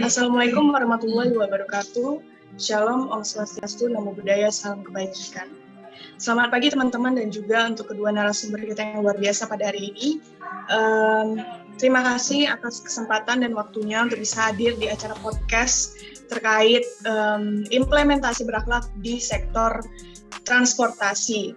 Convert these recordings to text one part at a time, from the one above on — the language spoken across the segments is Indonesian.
Assalamualaikum warahmatullahi wabarakatuh. Shalom, Om Swastiastu, Namo Buddhaya, salam kebajikan. Selamat pagi teman-teman dan juga untuk kedua narasumber kita yang luar biasa pada hari ini. Terima kasih atas kesempatan dan waktunya untuk bisa hadir di acara podcast terkait implementasi berakhlak di sektor transportasi.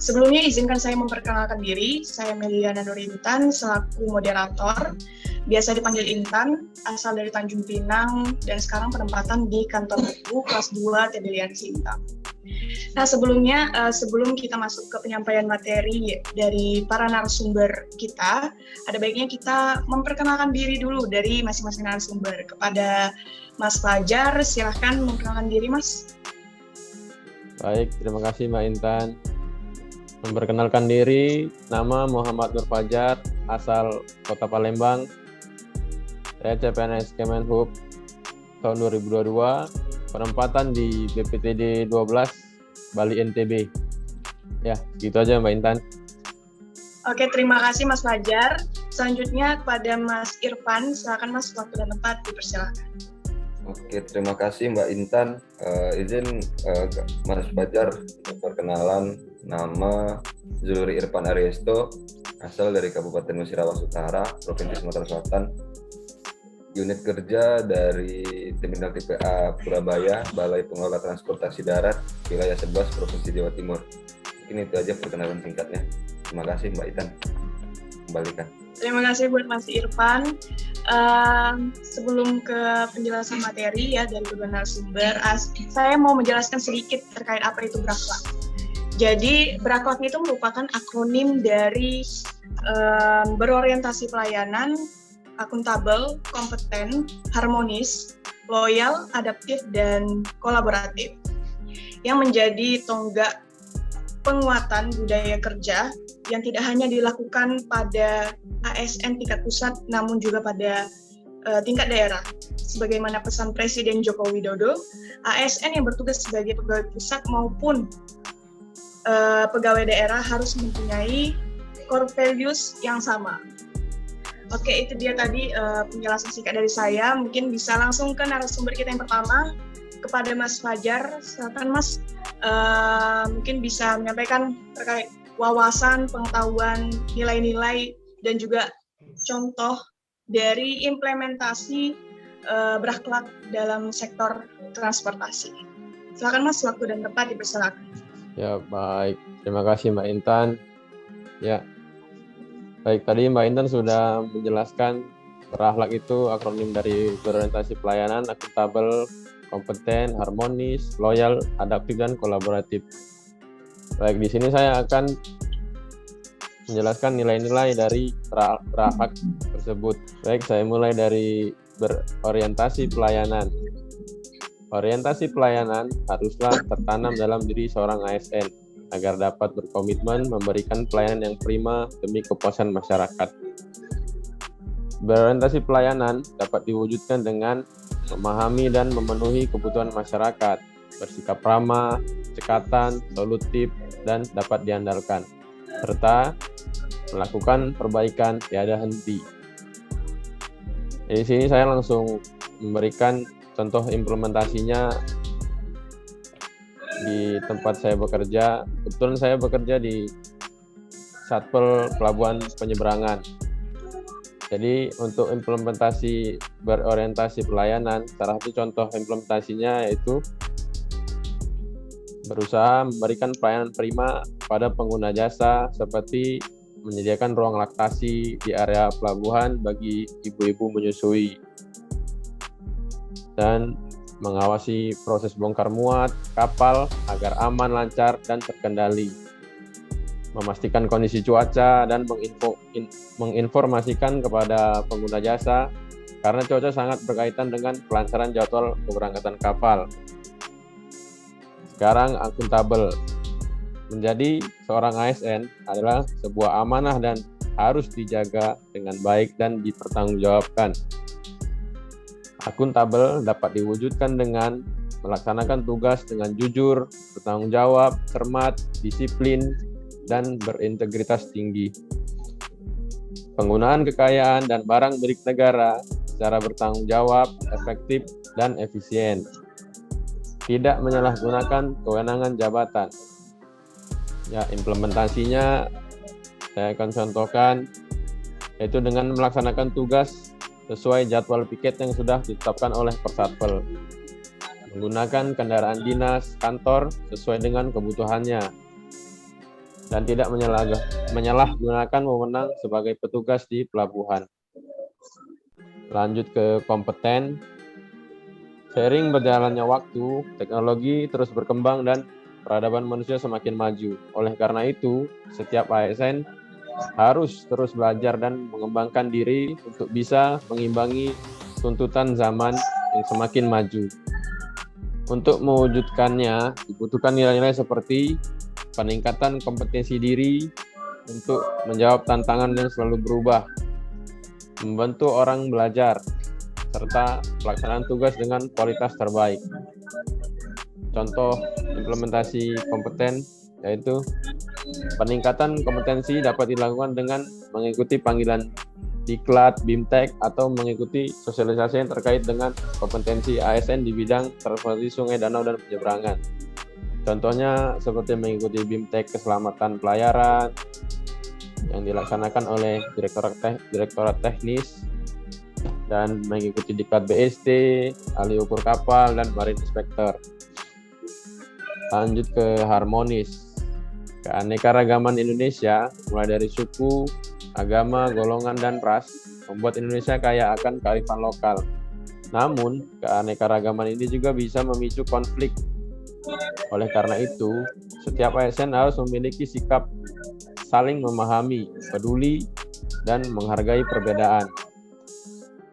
Sebelumnya izinkan saya memperkenalkan diri, saya Meliana Nurintan selaku moderator, biasa dipanggil Intan, asal dari Tanjung Pinang, dan sekarang penempatan di kantor Ibu kelas 2 Tedelian Sintang. Nah sebelumnya, sebelum kita masuk ke penyampaian materi dari para narasumber kita, ada baiknya kita memperkenalkan diri dulu dari masing-masing narasumber. Kepada Mas Fajar, silahkan memperkenalkan diri Mas. Baik, terima kasih Mbak Intan. Memperkenalkan diri, nama Muhammad Nur Fajar, asal Kota Palembang. Saya CPNS Kemenhub tahun 2022, penempatan di BPTD 12 Bali NTB. Ya, gitu aja Mbak Intan. Oke, terima kasih Mas Fajar. Selanjutnya kepada Mas Irfan, silakan Mas, waktu dan tempat dipersilakan. Oke, terima kasih Mbak Intan. Izin Mas Fajar untuk perkenalan. Nama Zuluri Irfan Ariesto, asal dari Kabupaten Musirawas Utara, Provinsi Sumatera Selatan. Unit kerja dari Terminal TPA Purabaya, Balai Pengelola Transportasi Darat, Wilayah 11, Provinsi Jawa Timur. Mungkin itu aja perkenalan singkatnya. Terima kasih Mbak Intan. Kembalikan. Terima kasih buat Mas Irfan. Sebelum ke penjelasan materi ya dari kedua narasumber, saya mau menjelaskan sedikit terkait apa itu berakhlak. Jadi berakhlak itu merupakan akronim dari berorientasi pelayanan, akuntabel, kompeten, harmonis, loyal, adaptif, dan kolaboratif, yang menjadi tonggak penguatan budaya kerja yang tidak hanya dilakukan pada ASN tingkat pusat, namun juga pada tingkat daerah. Sebagaimana pesan Presiden Joko Widodo, ASN yang bertugas sebagai pegawai pusat maupun pegawai daerah harus mempunyai core values yang sama. Oke, itu dia tadi penjelasan singkat dari saya. Mungkin bisa langsung ke narasumber kita yang pertama, kepada Mas Fajar. Silakan Mas, mungkin bisa menyampaikan terkait wawasan, pengetahuan, nilai-nilai, dan juga contoh dari implementasi berakhlak dalam sektor transportasi. Silakan Mas, waktu dan tempat dipersilakan. Ya, baik. Terima kasih Mbak Intan. Ya, baik, tadi Mbak Intan sudah menjelaskan berakhlak itu akronim dari berorientasi pelayanan, akuntabel, kompeten, harmonis, loyal, adaptif, dan kolaboratif. Baik, di sini saya akan menjelaskan nilai-nilai dari berakhlak tersebut. Baik, saya mulai dari berorientasi pelayanan. Orientasi pelayanan haruslah tertanam dalam diri seorang ASN agar dapat berkomitmen memberikan pelayanan yang prima demi kepuasan masyarakat. Berorientasi pelayanan dapat diwujudkan dengan memahami dan memenuhi kebutuhan masyarakat, bersikap ramah, cekatan, solutif, dan dapat diandalkan, serta melakukan perbaikan tiada henti. Di sini saya langsung memberikan contoh implementasinya di tempat saya bekerja. Kebetulan saya bekerja di Satpel Pelabuhan Penyeberangan. Jadi untuk implementasi berorientasi pelayanan, salah satu contoh implementasinya yaitu berusaha memberikan pelayanan prima pada pengguna jasa seperti menyediakan ruang laktasi di area pelabuhan bagi ibu-ibu menyusui dan mengawasi proses bongkar muat kapal agar aman, lancar, dan terkendali. Memastikan kondisi cuaca dan menginformasikan kepada pengguna jasa karena cuaca sangat berkaitan dengan kelancaran jadwal keberangkatan kapal. Sekarang akuntabel. Menjadi seorang ASN adalah sebuah amanah dan harus dijaga dengan baik dan dipertanggungjawabkan. Akuntabel dapat diwujudkan dengan melaksanakan tugas dengan jujur, bertanggung jawab, cermat, disiplin, dan berintegritas tinggi. Penggunaan kekayaan dan barang milik negara secara bertanggung jawab, efektif, dan efisien. Tidak menyalahgunakan kewenangan jabatan. Ya, implementasinya saya akan contohkan, yaitu dengan melaksanakan tugas sesuai jadwal piket yang sudah ditetapkan oleh Persatpel. Menggunakan kendaraan dinas kantor sesuai dengan kebutuhannya. Dan tidak menyalahgunakan wewenang sebagai petugas di pelabuhan. Lanjut ke kompeten. Seiring berjalannya waktu, teknologi terus berkembang dan peradaban manusia semakin maju. Oleh karena itu, setiap ASN harus terus belajar dan mengembangkan diri untuk bisa mengimbangi tuntutan zaman yang semakin maju. Untuk mewujudkannya, dibutuhkan nilai-nilai seperti peningkatan kompetensi diri untuk menjawab tantangan yang selalu berubah, membantu orang belajar, serta pelaksanaan tugas dengan kualitas terbaik. Contoh implementasi kompeten yaitu peningkatan kompetensi dapat dilakukan dengan mengikuti panggilan diklat, BIMTEK, atau mengikuti sosialisasi yang terkait dengan kompetensi ASN di bidang transportasi sungai, danau, dan penyeberangan. Contohnya seperti mengikuti BIMTEK keselamatan pelayaran yang dilaksanakan oleh Direktorat Teknis dan mengikuti diklat BST, ahli ukur kapal, dan Marine Inspector. Lanjut ke harmonis. Keanekaragaman Indonesia, mulai dari suku, agama, golongan, dan ras, membuat Indonesia kaya akan kearifan lokal. Namun, keanekaragaman ini juga bisa memicu konflik. Oleh karena itu, setiap ASN harus memiliki sikap saling memahami, peduli, dan menghargai perbedaan.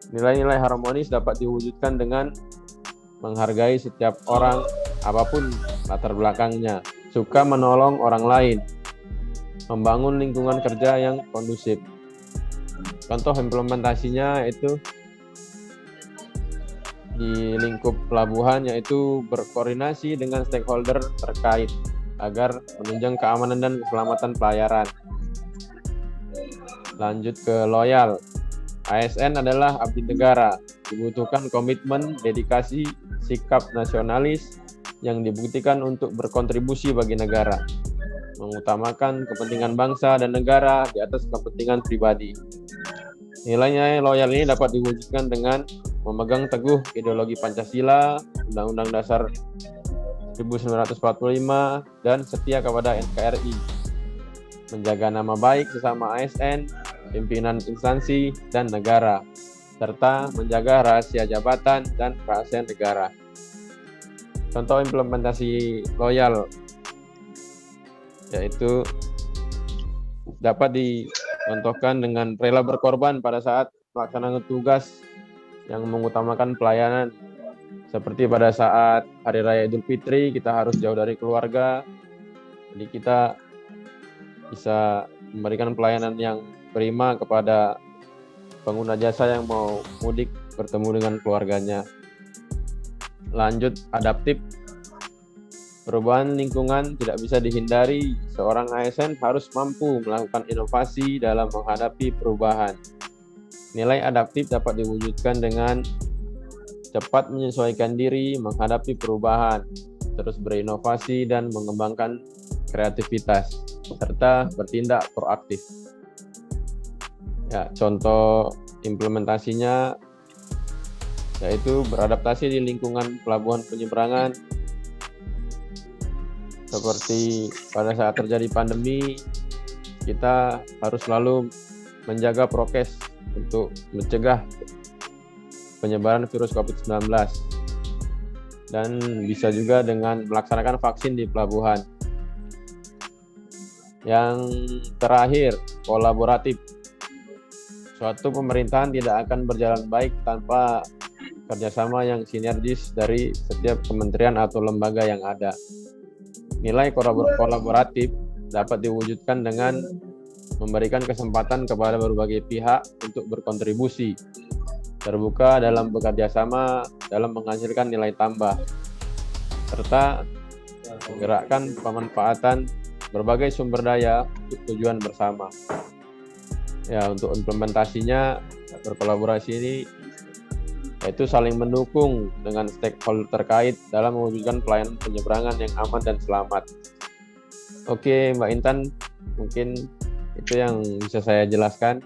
Nilai-nilai harmonis dapat diwujudkan dengan menghargai setiap orang, apapun latar belakangnya, suka menolong orang lain, membangun lingkungan kerja yang kondusif. Contoh implementasinya itu di lingkup pelabuhan, yaitu berkoordinasi dengan stakeholder terkait agar menunjang keamanan dan keselamatan pelayaran. Lanjut ke loyal. ASN adalah abdi negara. Dibutuhkan komitmen, dedikasi, sikap nasionalis yang dibuktikan untuk berkontribusi bagi negara, mengutamakan kepentingan bangsa dan negara di atas kepentingan pribadi. Nilai-nilai loyal ini dapat diwujudkan dengan memegang teguh ideologi Pancasila, Undang-Undang Dasar 1945, dan setia kepada NKRI, menjaga nama baik sesama ASN, pimpinan instansi, dan negara, serta menjaga rahasia jabatan dan rahasia negara. Contoh implementasi loyal yaitu dapat dicontohkan dengan rela berkorban pada saat pelaksanaan tugas yang mengutamakan pelayanan. Seperti pada saat Hari Raya Idul Fitri, kita harus jauh dari keluarga, jadi kita bisa memberikan pelayanan yang prima kepada pengguna jasa yang mau mudik bertemu dengan keluarganya. Lanjut, adaptif. Perubahan lingkungan tidak bisa dihindari. Seorang ASN harus mampu melakukan inovasi dalam menghadapi perubahan. Nilai adaptif dapat diwujudkan dengan cepat menyesuaikan diri menghadapi perubahan, terus berinovasi dan mengembangkan kreativitas, serta bertindak proaktif. Ya, contoh implementasinya yaitu beradaptasi di lingkungan pelabuhan penyeberangan. Seperti pada saat terjadi pandemi, kita harus selalu menjaga prokes untuk mencegah penyebaran virus COVID-19. Dan bisa juga dengan melaksanakan vaksin di pelabuhan. Yang terakhir, kolaboratif. Suatu pemerintahan tidak akan berjalan baik tanpa kerjasama yang sinergis dari setiap kementerian atau lembaga yang ada. Nilai kolaboratif dapat diwujudkan dengan memberikan kesempatan kepada berbagai pihak untuk berkontribusi, terbuka dalam bekerja sama dalam menghasilkan nilai tambah, serta menggerakkan pemanfaatan berbagai sumber daya untuk tujuan bersama. Ya, untuk implementasinya berkolaborasi ini yaitu saling mendukung dengan stakeholder terkait dalam mewujudkan pelayanan penyeberangan yang aman dan selamat. Oke, Mbak Intan, mungkin itu yang bisa saya jelaskan.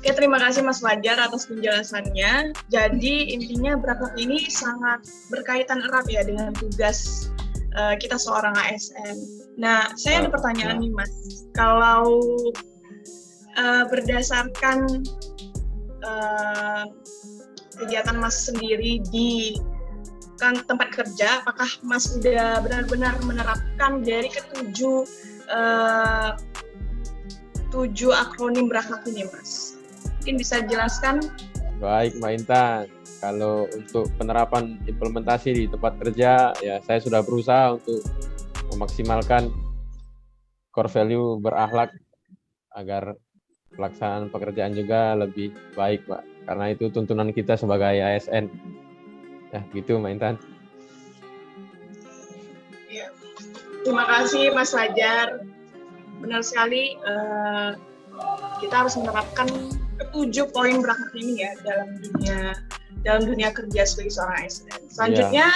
Oke, terima kasih Mas Fajar atas penjelasannya. Jadi intinya berakhlak ini sangat berkaitan erat ya dengan tugas kita seorang ASN. Nah, saya ada pertanyaan nih Mas. Kalau berdasarkan kegiatan Mas sendiri di tempat kerja, apakah Mas sudah benar-benar menerapkan dari tujuh akronim berakhlak ini, Mas? Mungkin bisa dijelaskan? Baik, Mbak Intan. Kalau untuk penerapan implementasi di tempat kerja, ya saya sudah berusaha untuk memaksimalkan core value berakhlak agar pelaksanaan pekerjaan juga lebih baik, Pak. Karena itu tuntunan kita sebagai ASN. Ya, gitu, Mbak Intan. Ya. Terima kasih, Mas Fajar. Benar sekali, kita harus menerapkan ketujuh poin berakhlak ini ya dalam dunia kerja sebagai seorang ASN. Selanjutnya,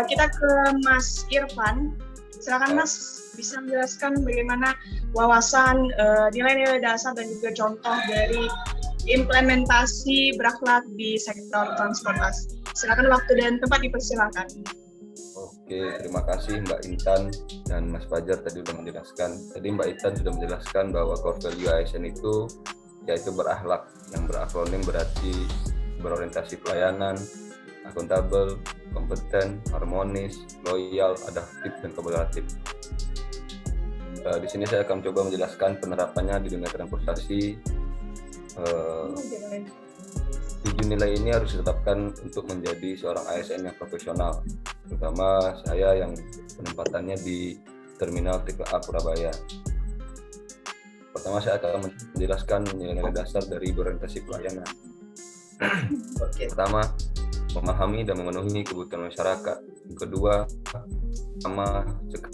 kita ke Mas Irfan. Silakan, Mas, bisa menjelaskan bagaimana wawasan, nilai-nilai dasar dan juga contoh dari implementasi berakhlak di sektor transportasi. Silakan, waktu dan tempat dipersilakan. Oke, terima kasih Mbak Intan dan Mas Fajar tadi sudah menjelaskan. Tadi Mbak Intan sudah menjelaskan bahwa core value ASN itu yaitu berakhlak, yang berakronim berarti berorientasi pelayanan, akuntabel, kompeten, harmonis, loyal, adaptif, dan kolaboratif. Di sini saya akan coba menjelaskan penerapannya di dunia transportasi. 7 nilai ini harus ditetapkan untuk menjadi seorang ASN yang profesional, terutama saya yang penempatannya di Terminal Tipe A Surabaya. Pertama, saya akan menjelaskan nilai-nilai dasar dari berorientasi pelayanan. Pertama, memahami dan memenuhi kebutuhan masyarakat. Yang kedua, sama,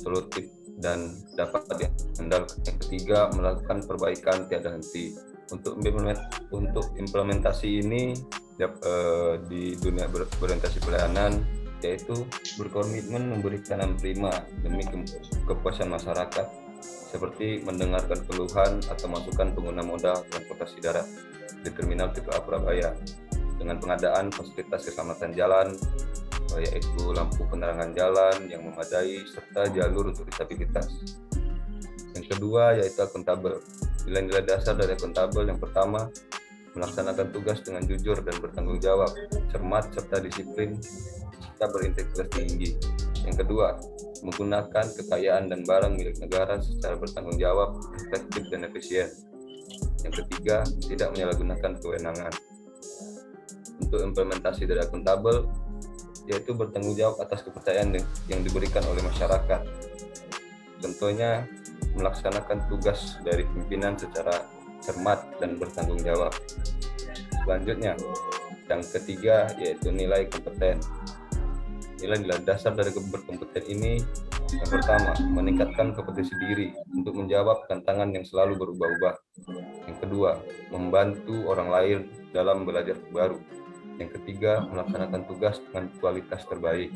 solutif dan dapat diandalkan. Yang ketiga, melakukan perbaikan tiada henti. Untuk implementasi ini di dunia berorientasi pelayanan, yaitu berkomitmen memberikan yang prima demi kepuasan masyarakat, seperti mendengarkan keluhan atau masukan pengguna moda transportasi darat di Terminal Tipe A Surabaya dengan pengadaan fasilitas keselamatan jalan, yaitu lampu penerangan jalan yang memadai serta jalur untuk disabilitas. Yang kedua yaitu akuntabel. Nilai-nilai dasar dari akuntabel yang pertama, melaksanakan tugas dengan jujur dan bertanggung jawab, cermat serta disiplin, serta berintegritas tinggi. Yang kedua, menggunakan kekayaan dan barang milik negara secara bertanggung jawab, efektif dan efisien. Yang ketiga, tidak menyalahgunakan kewenangan. Untuk implementasi dari akuntabel, yaitu bertanggung jawab atas kepercayaan yang diberikan oleh masyarakat. Contohnya, melaksanakan tugas dari pimpinan secara cermat dan bertanggung jawab. Selanjutnya, yang ketiga yaitu nilai kompeten. Nilai-nilai dasar dari berkompeten ini, yang pertama, meningkatkan kompetensi diri untuk menjawab tantangan yang selalu berubah-ubah. Yang kedua, membantu orang lain dalam belajar baru. Yang ketiga, melaksanakan tugas dengan kualitas terbaik.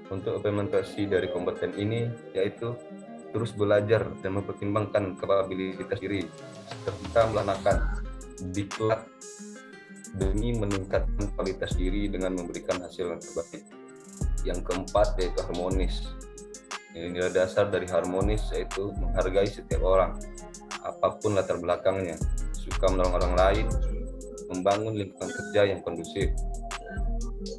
Untuk implementasi dari kompeten ini, yaitu terus belajar dan mempertimbangkan kapabilitas diri serta melaksanakan diklat demi meningkatkan kualitas diri dengan memberikan hasil yang terbaik. Yang keempat yaitu harmonis. Nilai dasar dari harmonis yaitu menghargai setiap orang, apapun latar belakangnya, suka menolong orang lain, membangun lingkungan kerja yang kondusif.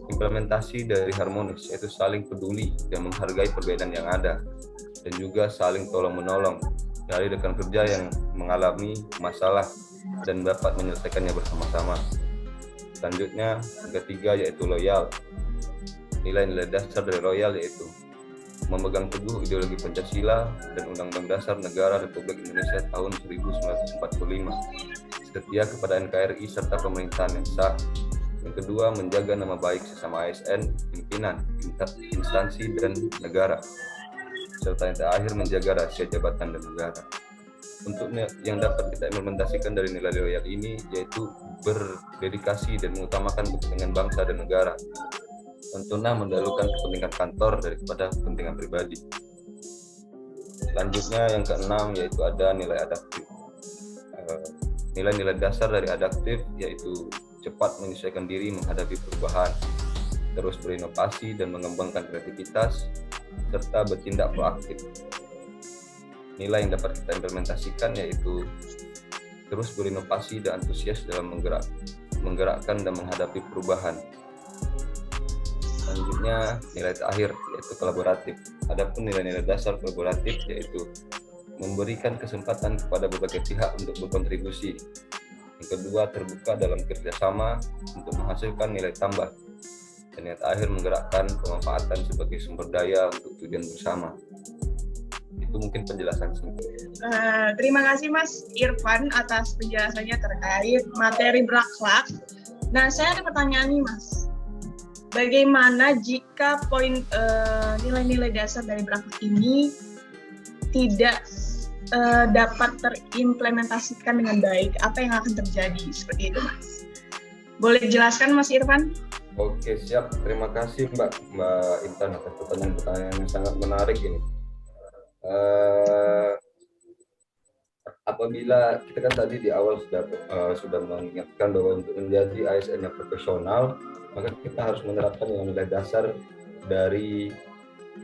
Implementasi dari harmonis yaitu saling peduli dan menghargai perbedaan yang ada, dan juga saling tolong-menolong dari rekan kerja yang mengalami masalah dan dapat menyelesaikannya bersama-sama. Selanjutnya, yang ketiga yaitu loyal. Nilai-nilai dasar dari loyal yaitu memegang teguh ideologi Pancasila dan Undang-Undang Dasar Negara Republik Indonesia tahun 1945, setia kepada NKRI serta pemerintahan yang sah. Yang kedua, menjaga nama baik sesama ASN, pimpinan, instansi, dan negara. Serta yang terakhir, menjaga rahasia jabatan dan negara. Untuk yang dapat kita implementasikan dari nilai loyal ini, yaitu berdedikasi dan mengutamakan kepentingan bangsa dan negara, tentunya mendahulukan kepentingan kantor daripada kepentingan pribadi. Selanjutnya yang keenam yaitu ada nilai adaptif. Nilai-nilai dasar dari adaptif yaitu cepat menyesuaikan diri menghadapi perubahan, terus berinovasi dan mengembangkan kreativitas, serta bertindak proaktif. Nilai yang dapat kita implementasikan yaitu terus berinovasi dan antusias dalam menggerakkan dan menghadapi perubahan. Selanjutnya nilai terakhir yaitu kolaboratif. Adapun nilai-nilai dasar kolaboratif yaitu memberikan kesempatan kepada berbagai pihak untuk berkontribusi. Yang kedua, terbuka dalam kerjasama untuk menghasilkan nilai tambah. Dan yang terakhir, menggerakkan pemanfaatan sebagai sumber daya untuk tujuan bersama. Itu mungkin penjelasan singkat. Terima kasih Mas Irfan atas penjelasannya terkait materi berakhlak. Nah, saya ada pertanyaan nih Mas. Bagaimana jika poin nilai-nilai dasar dari berakhlak ini tidak dapat terimplementasikan dengan baik? Apa yang akan terjadi seperti itu Mas? Boleh dijelaskan Mas Irfan? Oke, siap. Terima kasih Mbak Intan atas pertanyaan-pertanyaan yang sangat menarik ini. Apabila kita kan tadi di awal sudah mengingatkan bahwa untuk menjadi ASN yang profesional, maka kita harus menerapkan nilai dasar dari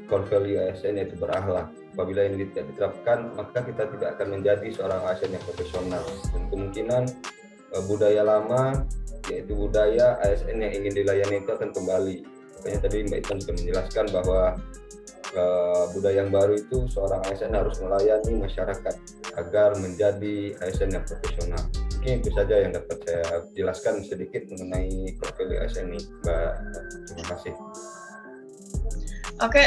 core value ASN yaitu berakhlak. Apabila ini tidak diterapkan, maka kita tidak akan menjadi seorang ASN yang profesional. Dan kemungkinan budaya lama, yaitu budaya ASN yang ingin dilayani itu akan kembali. Makanya tadi Mbak Intan sudah menjelaskan bahwa budaya yang baru itu seorang ASN harus melayani masyarakat agar menjadi ASN yang profesional. Mungkin itu saja yang dapat saya jelaskan sedikit mengenai core value ASN ini, Mbak. Terima kasih. Oke,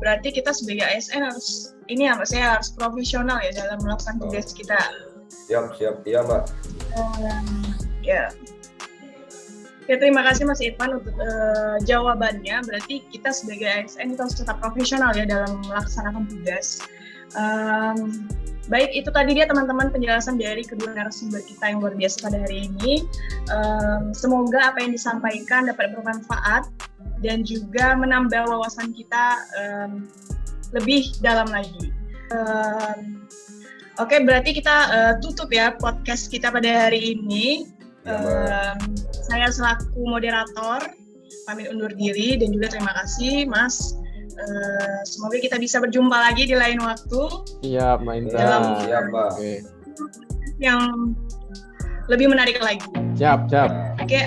berarti kita sebagai ASN harus saya harus profesional ya dalam melakukan tugas kita. Siap, iya Mbak. Ya. Ya, terima kasih Mas Irfan untuk jawabannya. Berarti kita sebagai ASN kita harus tetap profesional ya dalam melaksanakan tugas. Baik, itu tadi dia teman-teman penjelasan dari kedua narasumber kita yang luar biasa pada hari ini. Semoga apa yang disampaikan dapat bermanfaat dan juga menambah wawasan kita lebih dalam lagi. Oke, berarti kita tutup ya podcast kita pada hari ini. Saya selaku moderator pamit undur diri dan juga terima kasih Mas. Semoga kita bisa berjumpa lagi di lain waktu. Siap, Mbak Intan. Siap, Mbak. Oke. Yang lebih menarik lagi. Siap. Oke,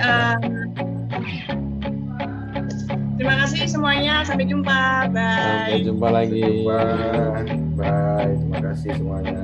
terima kasih semuanya. Sampai jumpa. Bye. Sampai jumpa lagi. Bye. Terima kasih semuanya.